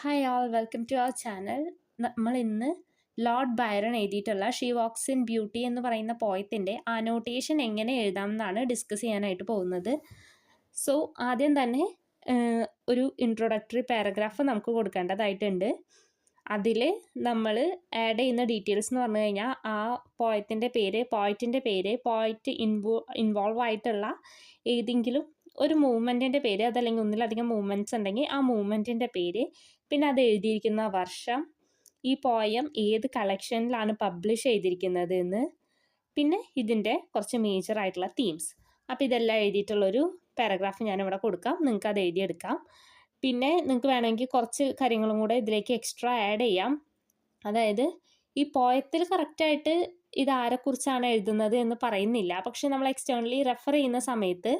Hi all welcome to our channel. നമ്മൾ ഇന്ന് Lord Byron എഴുതിയിട്ടുള്ള ഷീ വാക്സ് ഇൻ ബ്യൂട്ടി എന്ന് പറയുന്ന പോയത്തിൻ്റെ അനോട്ടേഷൻ എങ്ങനെ എഴുതാമെന്നാണ് ഡിസ്കസ് ചെയ്യാനായിട്ട് പോകുന്നത്. സോ ആദ്യം തന്നെ ഒരു ഇൻട്രൊഡക്ടറി പാരഗ്രാഫ് നമുക്ക് കൊടുക്കേണ്ടതായിട്ടുണ്ട്. അതിൽ നമ്മൾ ആഡ് ചെയ്യുന്ന ഡീറ്റെയിൽസ് എന്ന് പറഞ്ഞു കഴിഞ്ഞാൽ ആ പോയത്തിൻ്റെ പേര്, പോയിറ്റ് ഇൻവോൾവ് ആയിട്ടുള്ള ഏതെങ്കിലും ഒരു മൂവ്മെൻറ്റിൻ്റെ പേര്, അതല്ലെങ്കിൽ ഒന്നിലധികം മൂവ്മെൻറ്റ്സ് ഉണ്ടെങ്കിൽ ആ മൂവ്മെൻറ്റിൻ്റെ പേര്, പിന്നെ അത് എഴുതിയിരിക്കുന്ന വർഷം, ഈ പോയം ഏത് കളക്ഷനിലാണ് പബ്ലിഷ് ചെയ്തിരിക്കുന്നത് എന്ന്, പിന്നെ ഇതിൻ്റെ കുറച്ച് മേജർ ആയിട്ടുള്ള തീംസ്. അപ്പോൾ ഇതെല്ലാം എഴുതിയിട്ടുള്ളൊരു പാരഗ്രാഫ് ഞാനിവിടെ കൊടുക്കാം, നിങ്ങൾക്ക് അത് എഴുതിയെടുക്കാം. പിന്നെ നിങ്ങൾക്ക് വേണമെങ്കിൽ കുറച്ച് കാര്യങ്ങളും കൂടെ ഇതിലേക്ക് എക്സ്ട്രാ ആഡ് ചെയ്യാം. അതായത് ഈ പോയത്തിൽ കറക്റ്റായിട്ട് ഇത് ആരെക്കുറിച്ചാണ് എഴുതുന്നത് എന്ന് പറയുന്നില്ല, പക്ഷെ നമ്മൾ എക്സ്റ്റേണലി റെഫർ ചെയ്യുന്ന സമയത്ത്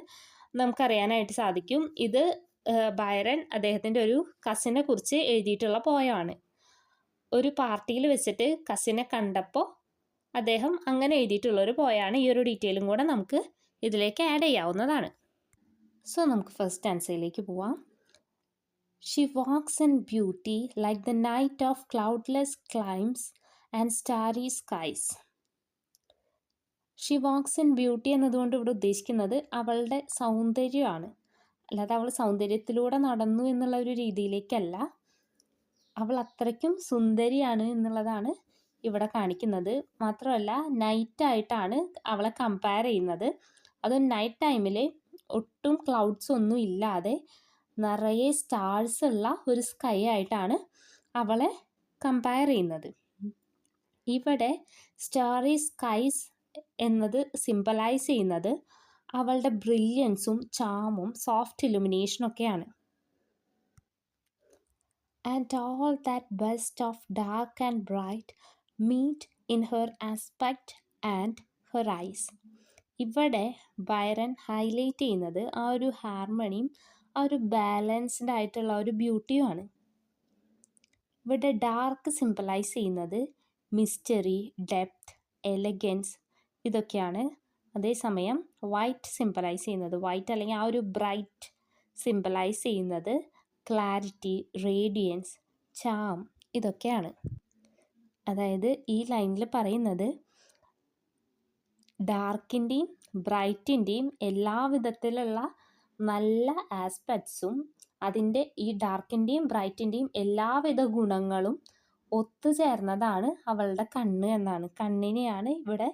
നമുക്കറിയാനായിട്ട് സാധിക്കും ഇത് ബൈറൺ അദ്ദേഹത്തിൻ്റെ ഒരു കസിനെ കുറിച്ച് എഴുതിയിട്ടുള്ള പോയമാണ്. ഒരു പാർട്ടിയിൽ വെച്ചിട്ട് കസിനെ കണ്ടപ്പോൾ അദ്ദേഹം അങ്ങനെ എഴുതിയിട്ടുള്ളൊരു പോയാണ്. ഈ ഒരു ഡീറ്റെയിലും കൂടെ നമുക്ക് ഇതിലേക്ക് ആഡ് ചെയ്യാവുന്നതാണ്. സോ നമുക്ക് ഫസ്റ്റ് ആൻസറിലേക്ക് പോവാം. She walks in beauty like the night of cloudless climes and starry skies. She walks in beauty എന്നതുകൊണ്ട് ഇവിടെ ഉദ്ദേശിക്കുന്നത് അവളുടെ സൗന്ദര്യമാണ്, അല്ലാതെ അവൾ സൗന്ദര്യത്തിലൂടെ നടന്നു എന്നുള്ള ഒരു രീതിയിലേക്കല്ല. അവൾ അത്രയ്ക്കും സുന്ദരിയാണ് എന്നുള്ളതാണ് ഇവിടെ കാണിക്കുന്നത്. മാത്രമല്ല നൈറ്റായിട്ടാണ് അവളെ കമ്പയർ ചെയ്യുന്നത്. അത് നൈറ്റ് ടൈമിൽ ഒട്ടും ക്ലൗഡ്സ് ഒന്നും ഇല്ലാതെ നിറയെ സ്റ്റാർസ് ഉള്ള ഒരു സ്കൈ ആയിട്ടാണ് അവളെ കമ്പയർ ചെയ്യുന്നത്. ഇവിടെ സ്റ്റാറി സ്കൈസ് എന്നത് സിംബലൈസ് ചെയ്യുന്നത് അവളുടെ ബ്രില്യൻസും ചാമും സോഫ്റ്റ് ഇലുമിനേഷനും ഒക്കെയാണ്. And all that best of dark and bright meet in her aspect and her eyes. ഇവിടെ ബൈറൺ ഹൈലൈറ്റ് ചെയ്യുന്നത് ആ ഒരു ഹാർമണിയും ആ ഒരു ബാലൻസ്ഡ് ആയിട്ടുള്ള ഒരു ബ്യൂട്ടിയുമാണ്. ഇവിടെ ഡാർക്ക് സിംബലൈസ് ചെയ്യുന്നത് മിസ്റ്ററി, ഡെപ്ത്, എലഗൻസ് ഇതൊക്കെയാണ്. അതേസമയം വൈറ്റ് സിംബലൈസ് ചെയ്യുന്നത്, വൈറ്റ് അല്ലെങ്കിൽ ആ ഒരു ബ്രൈറ്റ് സിംബലൈസ് ചെയ്യുന്നത് ക്ലാരിറ്റി, റേഡിയൻസ്, ചാം ഇതൊക്കെയാണ്. അതായത് ഈ ലൈനിൽ പറയുന്നത് ഡാർക്കിൻ്റെയും ബ്രൈറ്റിൻ്റെയും എല്ലാ വിധത്തിലുള്ള നല്ല ആസ്പെക്ട്സും അതിൻ്റെ ഈ ഡാർക്കിൻ്റെയും ബ്രൈറ്റിൻ്റെയും എല്ലാവിധ ഗുണങ്ങളും ഒത്തുചേർന്നതാണ് അവളുടെ കണ്ണ് എന്നാണ്. കണ്ണിനെയാണ് ഇവിടെ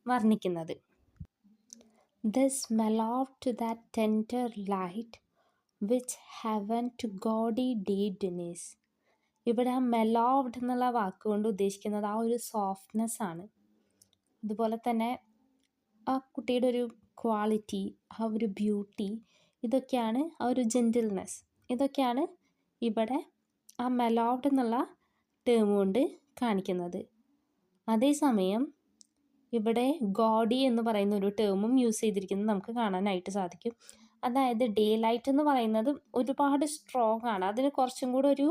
വർണ്ണിക്കുന്നത്. This mellowed to that tender light which heaven to gaudy daydreams. ഇവിടെ ആ മെലോവ്ഡ് എന്നുള്ള വാക്കുകൊണ്ട് ഉദ്ദേശിക്കുന്നത് ആ ഒരു സോഫ്റ്റ്നെസ് ആണ്. അതുപോലെ തന്നെ ആ കുട്ടിയുടെ ഒരു ക്വാളിറ്റി, ആ ഒരു ബ്യൂട്ടി, ഇതൊക്കെയാണ് ആ ഒരു ജെൻറ്റിൽനെസ്, ഇതൊക്കെയാണ് ഇവിടെ ആ മെലോവ്ഡ് എന്നുള്ള ടേം കൊണ്ട് കാണിക്കുന്നത്. അതേസമയം ഇവിടെ ഗോഡി എന്ന് പറയുന്ന ഒരു ടേമും യൂസ് ചെയ്തിരിക്കുന്നത് നമുക്ക് കാണാനായിട്ട് സാധിക്കും. അതായത് ഡേ ലൈറ്റ് എന്ന് പറയുന്നത് ഒരുപാട് സ്ട്രോങ് ആണ്, അതിന് കുറച്ചും കൂടെ ഒരു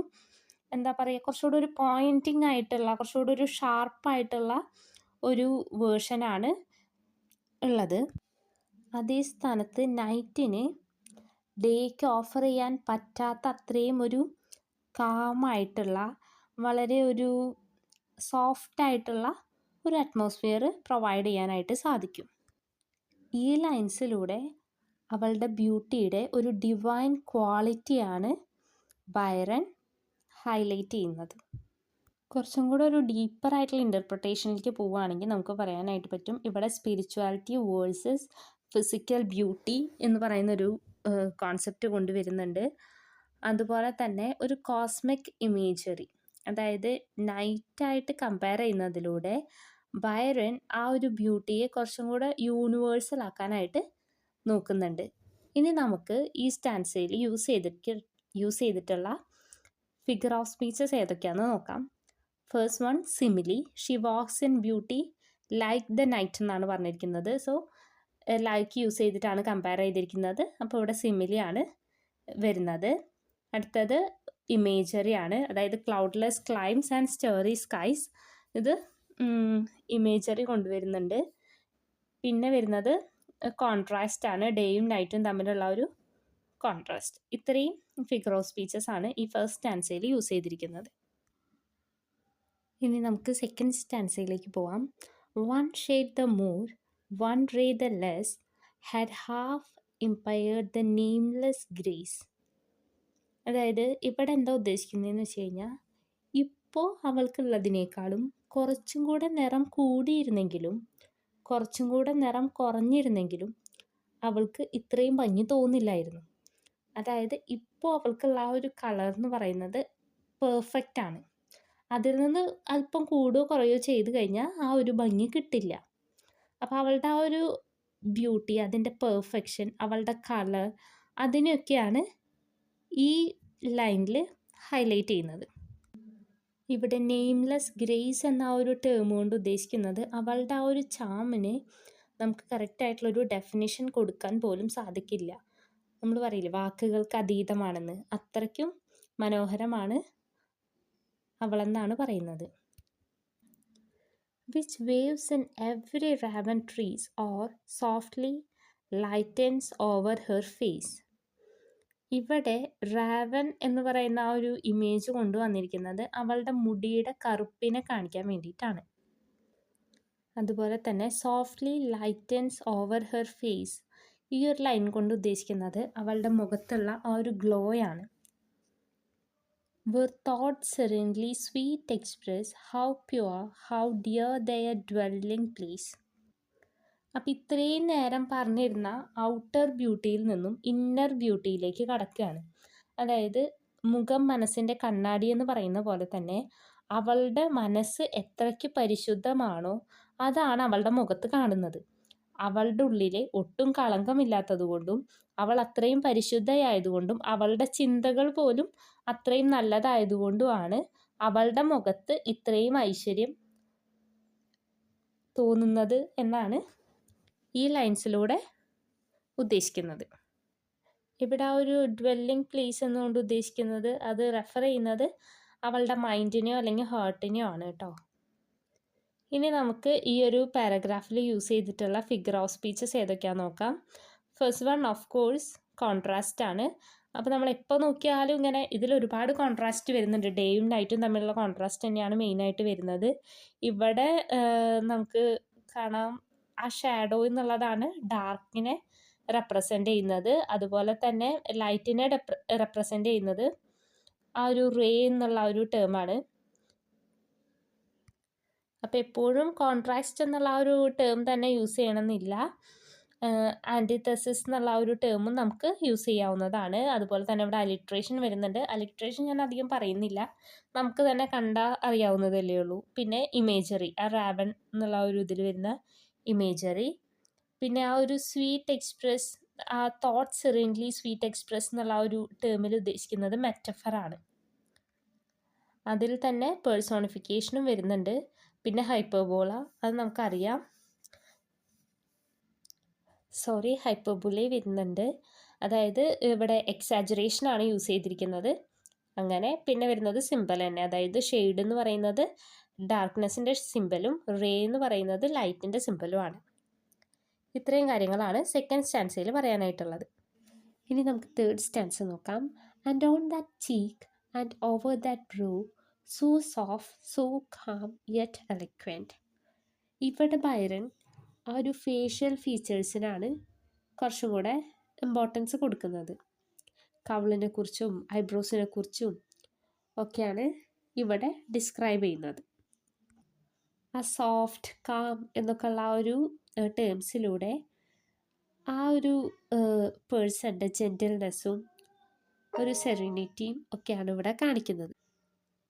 എന്താ പറയുക, കുറച്ചുകൂടെ ഒരു പോയിൻറ്റിങ് ആയിട്ടുള്ള, കുറച്ചുകൂടെ ഒരു ഷാർപ്പായിട്ടുള്ള ഒരു വേർഷനാണ് ഉള്ളത്. അതേ സ്ഥാനത്ത് നൈറ്റിന് ഡേക്ക് ഓഫർ ചെയ്യാൻ പറ്റാത്ത അത്രയും ഒരു കാമായിട്ടുള്ള, വളരെ ഒരു സോഫ്റ്റായിട്ടുള്ള ഒരു അറ്റ്മോസ്ഫിയർ പ്രൊവൈഡ് ചെയ്യാനായിട്ട് സാധിക്കും. ഈ ലൈൻസിലൂടെ അവളുടെ ബ്യൂട്ടിയുടെ ഒരു ഡിവൈൻ ക്വാളിറ്റിയാണ് ബൈറൺ ഹൈലൈറ്റ് ചെയ്യുന്നത്. കുറച്ചും കൂടെ ഒരു ഡീപ്പറായിട്ടുള്ള ഇൻ്റർപ്രിട്ടേഷനിലേക്ക് പോവുകയാണെങ്കിൽ നമുക്ക് പറയാനായിട്ട് പറ്റും ഇവിടെ സ്പിരിച്വാലിറ്റി വേഴ്സസ് ഫിസിക്കൽ ബ്യൂട്ടി എന്ന് പറയുന്നൊരു കോൺസെപ്റ്റ് കൊണ്ടുവരുന്നുണ്ട്. അതുപോലെ തന്നെ ഒരു കോസ്മിക് ഇമേജറി, അതായത് നൈറ്റായിട്ട് കമ്പയർ ചെയ്യുന്നതിലൂടെ ബൈറൺ ആ ഒരു ബ്യൂട്ടിയെ കുറച്ചും കൂടെ യൂണിവേഴ്സൽ ആക്കാനായിട്ട് നോക്കുന്നുണ്ട്. ഇനി നമുക്ക് ഈ സ്റ്റാൻസയിൽ യൂസ് ചെയ്തിട്ടുള്ള ഫിഗർ ഓഫ് സ്പീച്ചസ് ഏതൊക്കെയാണെന്ന് നോക്കാം. First one simile. She walks in beauty like the night എന്നാണ് പറഞ്ഞിരിക്കുന്നത്. സോ ലൈക്ക് യൂസ് ചെയ്തിട്ടാണ് കമ്പയർ ചെയ്തിരിക്കുന്നത്, അപ്പോൾ ഇവിടെ സിമിലി ആണ് വരുന്നത്. അടുത്തത് ഇമേജറി ആണ്, അതായത് ക്ലൗഡ്ലെസ് ക്ലൈംസ് ആൻഡ് സ്റ്റേറി സ്കൈസ്, ഇത് ഇമേജറി കൊണ്ടുവരുന്നുണ്ട്. പിന്നെ വരുന്നത് കോൺട്രാസ്റ്റ് ആണ്, ഡേയും നൈറ്റും തമ്മിലുള്ള ഒരു കോൺട്രാസ്റ്റ്. ഇത്രയും ഫിഗർ ഓഫ് സ്പീച്ചസ് ആണ് ഈ ഫസ്റ്റ് സ്റ്റാൻസയിൽ യൂസ് ചെയ്തിരിക്കുന്നത്. ഇനി നമുക്ക് സെക്കൻഡ് സ്റ്റാൻസയിലേക്ക് പോവാം. One shade the more, one ray the less, had half impaired the nameless grace. അതായത് ഇവിടെ എന്താ ഉദ്ദേശിക്കുന്നതെന്ന് വെച്ച് കഴിഞ്ഞാൽ, ഇപ്പോൾ അവൾക്കുള്ളതിനേക്കാളും കുറച്ചും കൂടെ നിറം കൂടിയിരുന്നെങ്കിലും കുറച്ചും കൂടെ നിറം കുറഞ്ഞിരുന്നെങ്കിലും അവൾക്ക് ഇത്രയും ഭംഗി തോന്നില്ലായിരുന്നു. അതായത് ഇപ്പോൾ അവൾക്കുള്ള ആ ഒരു കളർ എന്ന് പറയുന്നത് പെർഫെക്റ്റ് ആണ്. അതിൽ നിന്ന് അല്പം കൂടുകയോ കുറയോ ചെയ്ത് കഴിഞ്ഞാൽ ആ ഒരു ഭംഗി കിട്ടില്ല. അപ്പോൾ അവളുടെ ആ ഒരു ബ്യൂട്ടി, അതിൻ്റെ പെർഫെക്ഷൻ, അവളുടെ കളർ, അതിനെയൊക്കെയാണ് ഈ ലൈനിൽ ഹൈലൈറ്റ് ചെയ്യുന്നത്. ഇവിടെ നെയിംലെസ് ഗ്രേസ് എന്ന ആ ഒരു ടേം കൊണ്ട് ഉദ്ദേശിക്കുന്നത് അവളുടെ ആ ഒരു ചാമിന് നമുക്ക് കറക്റ്റായിട്ടുള്ളൊരു ഡെഫിനിഷൻ കൊടുക്കാൻ പോലും സാധിക്കില്ല. നമ്മൾ പറയില്ലേ വാക്കുകൾക്ക് അതീതമാണെന്ന്, അത്രയ്ക്കും മനോഹരമാണ് അവളെന്നാണ് പറയുന്നത്. Which waves in every raven tress or softly lightens over her face. ഇവിടെ റാവൻ എന്ന് പറയുന്ന ആ ഒരു ഇമേജ് കൊണ്ടുവന്നിരിക്കുന്നത് അവളുടെ മുടിയുടെ കറുപ്പിനെ കാണിക്കാൻ വേണ്ടിയിട്ടാണ്. അതുപോലെ തന്നെ softly lightens over her face, ഈ ഒരു ലൈൻ കൊണ്ട് ഉദ്ദേശിക്കുന്നത് അവളുടെ മുഖത്തുള്ള ആ ഒരു ഗ്ലോയാണ്. Were thoughts serenely sweet express, how pure, how dear their dwelling place. അപ്പം ഇത്രയും നേരം പറഞ്ഞിരുന്ന ഔട്ടർ ബ്യൂട്ടിയിൽ നിന്നും ഇന്നർ ബ്യൂട്ടിയിലേക്ക് കടക്കുകയാണ്. അതായത് മുഖം മനസ്സിൻ്റെ കണ്ണാടി എന്ന് പറയുന്ന പോലെ തന്നെ അവളുടെ മനസ്സ് എത്രയ്ക്ക് പരിശുദ്ധമാണോ അതാണ് അവളുടെ മുഖത്ത് കാണുന്നത്. അവളുടെ ഉള്ളിലെ ഒട്ടും കളങ്കമില്ലാത്തതുകൊണ്ടും അവൾ അത്രയും പരിശുദ്ധയായതുകൊണ്ടും അവളുടെ ചിന്തകൾ പോലും അത്രയും നല്ലതായതുകൊണ്ടുമാണ് അവളുടെ മുഖത്ത് ഇത്രയും ഐശ്വര്യം തോന്നുന്നത് എന്നാണ് ഈ ലൈൻസിലൂടെ ഉദ്ദേശിക്കുന്നത്. ഇവിടെ ആ ഒരു ഡ്വെല്ലിംഗ് പ്ലേസ് എന്നുകൊണ്ട് ഉദ്ദേശിക്കുന്നത് അത് റെഫർ ചെയ്യുന്നത് അവളുടെ മൈൻഡിനെയോ അല്ലെങ്കിൽ ഹാർട്ടിനെയോ ആണ് കേട്ടോ. ഇനി നമുക്ക് ഈ ഒരു പാരഗ്രാഫിൽ യൂസ് ചെയ്തിട്ടുള്ള ഫിഗർ ഓഫ് സ്പീച്ചസ് ഏതൊക്കെയാണെന്ന് നോക്കാം. First one of course contrast ആണ്. അപ്പോൾ നമ്മൾ എപ്പോൾ നോക്കിയാലും ഇങ്ങനെ ഇതിൽ ഒരുപാട് കോൺട്രാസ്റ്റ് വരുന്നുണ്ട്. ഡേയും നൈറ്റും തമ്മിലുള്ള കോൺട്രാസ്റ്റ് തന്നെയാണ് മെയിനായിട്ട് വരുന്നത്. ഇവിടെ നമുക്ക് കാണാം ആ ഷാഡോ എന്നുള്ളതാണ് ഡാർക്കിനെ റെപ്രസെൻ്റ് ചെയ്യുന്നത്. അതുപോലെ തന്നെ ലൈറ്റിനെ റെപ്രസെൻ്റ് ചെയ്യുന്നത് ആ ഒരു റേ എന്നുള്ള ഒരു ടേമാണ്. അപ്പോൾ എപ്പോഴും കോൺട്രാസ്റ്റ് എന്നുള്ള ആ ഒരു ടേം തന്നെ യൂസ് ചെയ്യണമെന്നില്ല. ആൻറ്റിതെസിസ് എന്നുള്ള ആ ഒരു ടേമും നമുക്ക് യൂസ് ചെയ്യാവുന്നതാണ്. അതുപോലെ തന്നെ ഇവിടെ അലിട്രേഷൻ വരുന്നുണ്ട്. അലിട്രേഷൻ ഞാൻ അധികം പറയുന്നില്ല, നമുക്ക് തന്നെ കണ്ടാൽ അറിയാവുന്നതല്ലേ ഉള്ളൂ. പിന്നെ ഇമേജറി, ആ റാവൻ എന്നുള്ള ഒരു ഇതിൽ വരുന്ന ഇമേജറി. പിന്നെ ആ ഒരു സ്വീറ്റ് എക്സ്പ്രസ്, ആ തോട്ട്സ് സെറീൻലി സ്വീറ്റ് എക്സ്പ്രസ് എന്നുള്ള ആ ഒരു ടേമിൽ ഉദ്ദേശിക്കുന്നത് മെറ്റഫറാണ്. അതിൽ തന്നെ പേഴ്സോണിഫിക്കേഷനും വരുന്നുണ്ട്. പിന്നെ ഹൈപ്പർബോള, അത് നമുക്കറിയാം. ഹൈപ്പർബോള വരുന്നുണ്ട്. അതായത് ഇവിടെ എക്സാജറേഷനാണ് യൂസ് ചെയ്തിരിക്കുന്നത്. അങ്ങനെ പിന്നെ വരുന്നത് സിമ്പിൾ തന്നെ. അതായത് ഷെയ്ഡ് എന്ന് പറയുന്നത് ഡാർക്ക്നെസ്സിൻ്റെ സിമ്പലും റേ എന്ന് പറയുന്നത് ലൈറ്റിൻ്റെ സിമ്പലുമാണ്. ഇത്രയും കാര്യങ്ങളാണ് സെക്കൻഡ് സ്റ്റാൻസയിൽ പറയാനായിട്ടുള്ളത്. ഇനി നമുക്ക് തേർഡ് സ്റ്റാൻസ നോക്കാം. And on that cheek and over that brow, so soft, so calm, yet eloquent. ഇവിടെ ബൈറൺ ആ ഒരു ഫേഷ്യൽ ഫീച്ചേഴ്സിനാണ് കുറച്ചും കൂടെ ഇമ്പോർട്ടൻസ് കൊടുക്കുന്നത്. കവിളിനെ കുറിച്ചും ഐബ്രോസിനെ കുറിച്ചും ഒക്കെയാണ് ഇവിടെ ഡിസ്ക്രൈബ് ചെയ്യുന്നത്. ആ സോഫ്റ്റ്, കാം എന്നൊക്കെയുള്ള ആ ഒരു ടേംസിലൂടെ ആ ഒരു പേഴ്സൻ്റെ ജെൻറ്റിൽനെസ്സും ഒരു സെറീനിറ്റിയും ഒക്കെയാണ് ഇവിടെ കാണിക്കുന്നത്.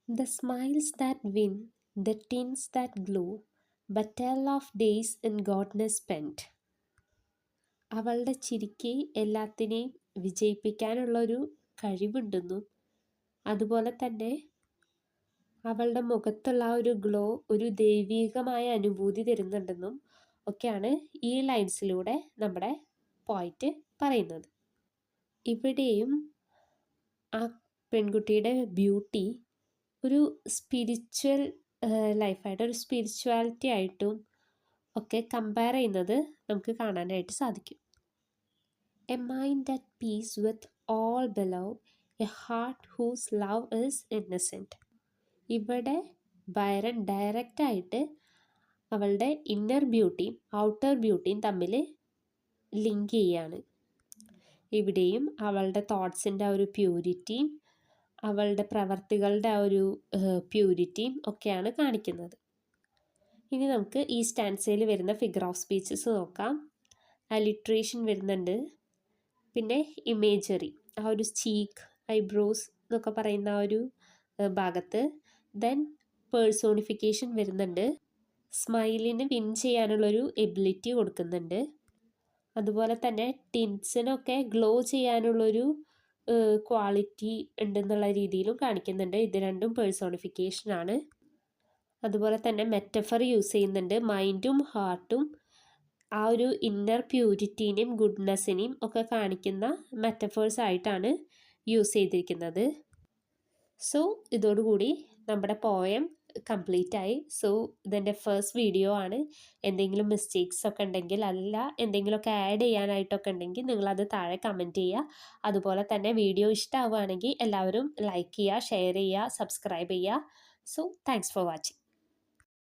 The smiles that win, the tints that glow, but tell of days in goodness spent. അവളുടെ ചിരിക്ക് എല്ലാത്തിനെയും വിജയിപ്പിക്കാനുള്ളൊരു കഴിവുണ്ടെന്നും അതുപോലെ തന്നെ അവളുടെ മുഖത്തുള്ള ആ ഒരു ഗ്ലോ ഒരു ദൈവികമായ അനുഭൂതി തരുന്നുണ്ടെന്നും ഒക്കെയാണ് ഈ ലൈൻസിലൂടെ നമ്മുടെ പോയിറ്റ് പറയുന്നത്. ഇവിടെയും ആ പെൺകുട്ടിയുടെ ബ്യൂട്ടി ഒരു സ്പിരിച്വൽ ലൈഫായിട്ട്, ഒരു സ്പിരിച്വാലിറ്റി ആയിട്ടും ഒക്കെ കമ്പയർ ചെയ്യുന്നത് നമുക്ക് കാണാനായിട്ട് സാധിക്കും. A mind at peace with all below a heart whose love is innocent. ഇവിടെ ബൈറൺ ഡയറക്റ്റായിട്ട് അവളുടെ ഇന്നർ ബ്യൂട്ടിയും ഔട്ടർ ബ്യൂട്ടിയും തമ്മിൽ ലിങ്ക് ചെയ്യാണ്. ഇവിടെയും അവളുടെ തോട്ട്സിൻ്റെ ഒരു പ്യൂരിറ്റിയും അവളുടെ പ്രവർത്തികളുടെ ഒരു പ്യൂരിറ്റിയും ഒക്കെയാണ് കാണിക്കുന്നത്. ഇനി നമുക്ക് ഈ സ്റ്റാൻസയിൽ വരുന്ന ഫിഗർ ഓഫ് സ്പീച്ചസ് നോക്കാം. അലിട്രേഷൻ വരുന്നുണ്ട്, പിന്നെ ഇമേജറി, ആ ഒരു ചീക്ക്, ഐബ്രോസ് എന്നൊക്കെ പറയുന്ന ആ ഒരു ഭാഗത്ത്. ദെൻ പേഴ്സോണിഫിക്കേഷൻ വരുന്നുണ്ട്, സ്മൈലിന് വിൻ ചെയ്യാനുള്ളൊരു എബിലിറ്റി കൊടുക്കുന്നുണ്ട്. അതുപോലെ തന്നെ ടിൻസിനൊക്കെ ഗ്ലോ ചെയ്യാനുള്ളൊരു ക്വാളിറ്റി ഉണ്ടെന്നുള്ള രീതിയിലും കാണിക്കുന്നുണ്ട്. ഇത് രണ്ടും പേഴ്സോണിഫിക്കേഷനാണ്. അതുപോലെ തന്നെ മെറ്റഫർ യൂസ് ചെയ്യുന്നുണ്ട്, മൈൻഡും ഹാർട്ടും ആ ഒരു ഇന്നർ പ്യൂരിറ്റീനെയും ഗുഡ്നെസ്സിനെയും ഒക്കെ കാണിക്കുന്ന മെറ്റഫേഴ്സ് ആയിട്ടാണ് യൂസ് ചെയ്തിരിക്കുന്നത്. സോ ഇതോടുകൂടി നമ്മുടെ പോയം കംപ്ലീറ്റ് ആയി. സോ ഇതെൻ്റെ ഫസ്റ്റ് വീഡിയോ ആണ്. എന്തെങ്കിലും മിസ്റ്റേക്സ് ഒക്കെ ഉണ്ടെങ്കിൽ, അല്ല എന്തെങ്കിലുമൊക്കെ ആഡ് ചെയ്യാനായിട്ടൊക്കെ ഉണ്ടെങ്കിൽ നിങ്ങളത് താഴെ കമൻറ്റ് ചെയ്യുക. അതുപോലെ തന്നെ വീഡിയോ ഇഷ്ടമാവുകയാണെങ്കിൽ എല്ലാവരും ലൈക്ക് ചെയ്യുക, ഷെയർ ചെയ്യുക, സബ്സ്ക്രൈബ് ചെയ്യുക. So thanks for watching.